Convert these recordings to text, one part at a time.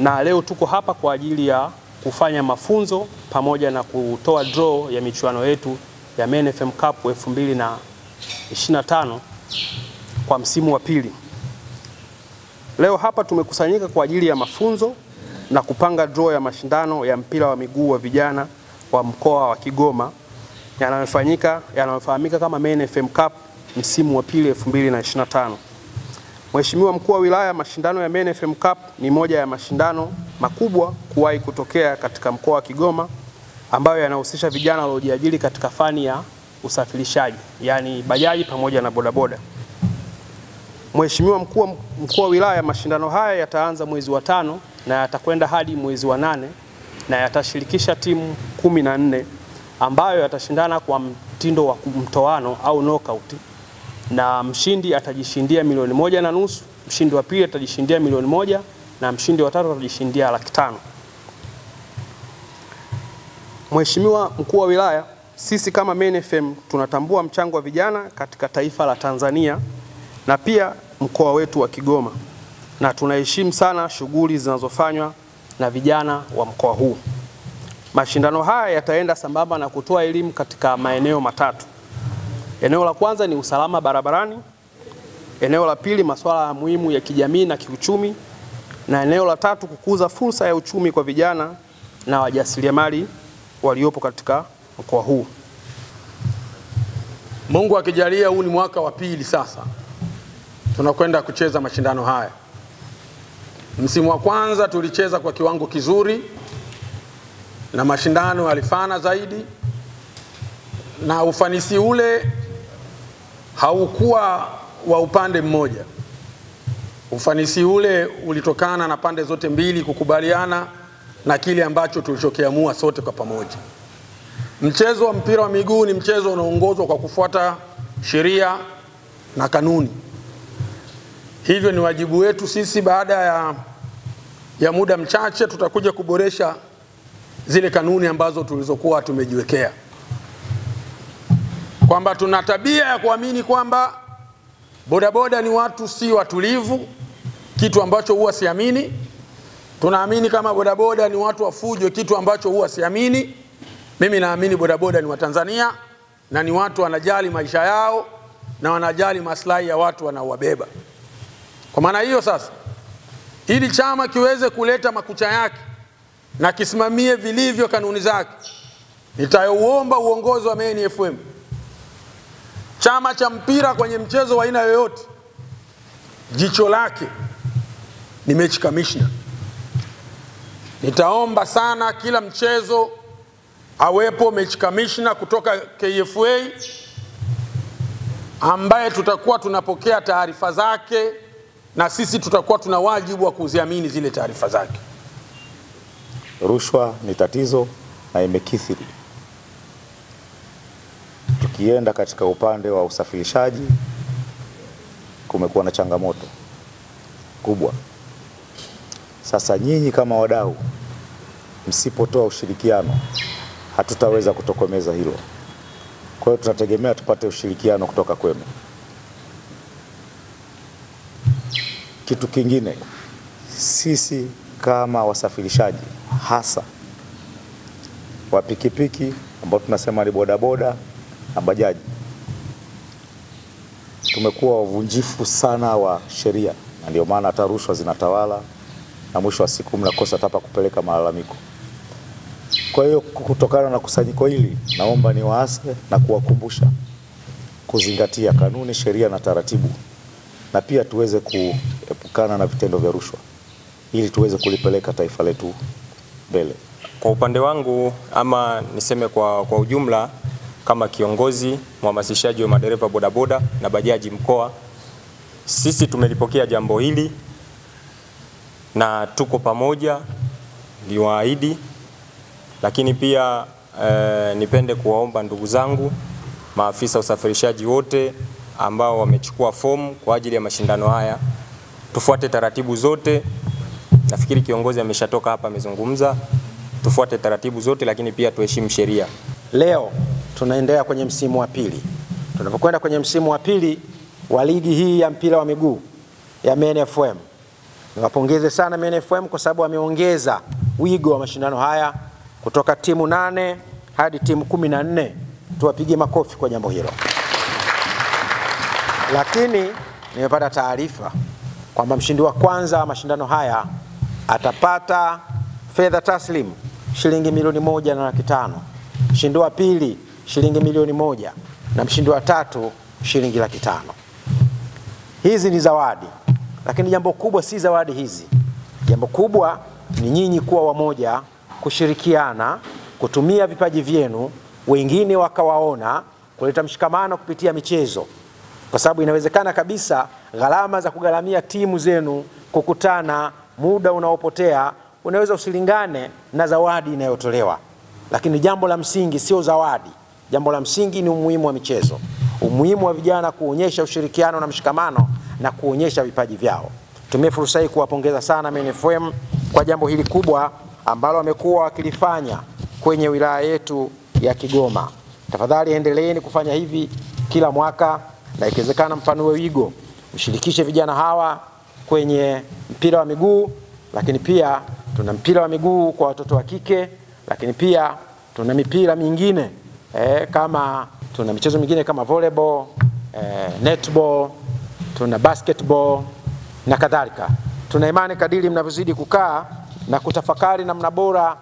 na leo tuko hapa kwa ajili ya kufanya mafunzo pamoja na kutoa draw ya michuano yetu ya Men FM Cup 2025 kwa msimu wa pili. Leo hapa tumekusanyika kwa ajili ya mafunzo na kupanga draw ya mashindano ya mpira wa miguu wa vijana wa mkoa wa Kigoma yanayofahamika kama Men FM Cup msimu wa pili 2025. Mheshimiwa Mkuu wa Wilaya, mashindano ya Men FM Cup ni moja ya mashindano makubwa kuwahi kutokea katika mkoa wa Kigoma ambayo yanahusisha vijana waliojiajiri katika fani ya usafirishaji, yani bajaji pamoja na bodaboda. Mheshimiwa Mkuu wa Wilaya, mashindano haya yataanza mwezi wa 5 na yatakwenda hadi mwezi wa 8 na yatashirikisha timu 14 ambayo yatashindana kwa mtindo wa mtoano au knockout, na mshindi atajishindia milioni 1.5, mshindi wa pili atajishindia milioni 1 na mshindi wa tatu atajishindia 500,000. Mheshimiwa Mkuu wa Wilaya, sisi kama Men FM tunatambua mchango wa vijana katika taifa la Tanzania na pia mkoa wetu wa Kigoma, na tunaheshimu sana shughuli zinazofanywa na vijana wa mkoa huu. Mashindano haya yataenda sambamba na kutoa elimu katika maeneo matatu. Eneo la kwanza ni usalama barabarani, eneo la pili masuala muhimu ya kijamii na kiuchumi, na eneo la tatu kukuza fursa ya uchumi kwa vijana na wajasiriamali waliopo katika mkoa huu. Mungu akijalia, huu ni mwaka wa pili sasa tunakwenda kucheza mashindano haya. Msimu wa kwanza tulicheza kwa kiwango kizuri na mashindano yalifana zaidi, na ufanisi ule haukuwa wa upande mmoja. Ufanisi ule ulitokana na pande zote mbili kukubaliana na kile ambacho tulichokiamua sote kwa pamoja. Mchezo wa mpira wa miguu ni mchezo unaoongozwa kwa kufuata sheria na kanuni. Hivyo ni wajibu wetu sisi, baada ya muda mchache tutakuja kuboresha zile kanuni ambazo tulizokuwa tumejiwekea, kwamba tuna tabia ya kuamini kwamba bodaboda ni watu si watulivu, kitu ambacho huwa siamini. Tunaamini kama bodaboda ni watu wafujo, kitu ambacho huwa siamini. Mimi naamini bodaboda ni Watanzania na ni watu wanajali maisha yao na wanajali maslahi ya watu wanaowabeba. Kwa maana hiyo sasa, ili chama kiweze kuleta makucha yake na kisimamie vilivyo kanuni zake, nitauomba uongozi wa Men FM, chama cha mpira kwenye mchezo wa aina yoyote, jicho lake ni mechi commissioner. Nitaomba sana kila mchezo awepo mechi commissioner kutoka KFA ambaye tutakuwa tunapokea taarifa zake na sisi tutakuwa tuna wajibu wa kuziamini zile taarifa zake. Rushwa ni tatizo na imekithiri. Tukienda katika upande wa usafirishaji, kumekuwa na changamoto kubwa. Sasa nyinyi kama wadau msipotoa ushirikiano, hatutaweza kutokomeza hilo. Kwa hiyo tunategemea tupate ushirikiano kutoka kwenu. Kitu kingine, sisi kama wasafirishaji, hasa wa pikipiki ambao tunasema ni bodaboda na bajaji, tumekuwa wavunjifu sana wa sheria, na ndio maana hata rushwa zinatawala na mwisho wa siku mnakosa hata kupeleka malalamiko. Kwa hiyo kutokana na kusanyiko hili, naomba niwaase na kuwakumbusha kuzingatia kanuni, sheria na taratibu, na pia tuweze kuepukana na vitendo vya rushwa ili tuweze kulipeleka taifa letu mbele. Kwa upande wangu, ama niseme kwa ujumla, kama kiongozi mhamasishaji wa madereva bodaboda na bajaji mkoa, sisi tumelipokea jambo hili na tuko pamoja, niwaahidi. Lakini pia nipende kuwaomba ndugu zangu maafisa usafirishaji wote ambao wamechukua fomu kwa ajili ya mashindano haya, tufuate taratibu zote. Nafikiri kiongozi ameshatoka hapa amezungumza, tufuate taratibu zote, lakini pia tuheshimu sheria. Leo tunaendelea kwenye msimu wa pili. Tunapokwenda kwenye msimu wa pili wa ligi hii ya mpira wa miguu ya Men FM, Niwapongeze sana MNFM kwa sababu wameongeza wigo wa mashindano haya kutoka timu 8 hadi timu 14. Tuwapige makofi kwa jambo hilo. Lakini nimepata taarifa kwamba mshindi wa kwanza wa mashindano haya atapata fedha taslim shilingi milioni 1.5. Mshindi wa pili shilingi milioni 1 na mshindi wa tatu shilingi 500,000. Hizi ni zawadi, lakini jambo kubwa si zawadi hizi. Jambo kubwa ni nyinyi kuwa wamoja, kushirikiana, kutumia vipaji vyenu, wengine wakawaona, kuleta mshikamano kupitia michezo. Kwa sababu inawezekana kabisa gharama za kugharamia timu zenu kukutana, muda unaopotea unaweza usilingane na zawadi inayotolewa. Lakini jambo la msingi sio zawadi. Jambo la msingi ni umuhimu wa michezo. Umuhimu wa vijana kuonyesha ushirikiano na mshikamano na kuonyesha vipaji vyao. Tumie fursa hii kuwapongeza sana MNFM kwa jambo hili kubwa ambalo wamekuwa wakilifanya kwenye wilaya yetu ya Kigoma. Tafadhali endeleeni kufanya hivi kila mwaka, na ikiwezekana mpanue wigo, mshirikishe vijana hawa kwenye mpira wa miguu, lakini pia tuna mpira wa miguu kwa watoto wa kike, lakini pia tuna mipira mingine kama tuna michezo mingine kama volleyball, netball, tuna basketball na kadhalika. Tuna imani kadiri mnavyozidi kukaa na kutafakari namna bora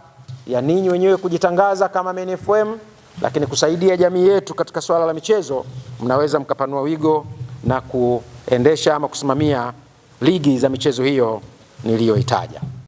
ya ninyi wenyewe kujitangaza kama MNFM, lakini kusaidia jamii yetu katika swala la michezo, mnaweza mkapanua wigo na kuendesha ama kusimamia ligi za michezo hiyo niliyoitaja.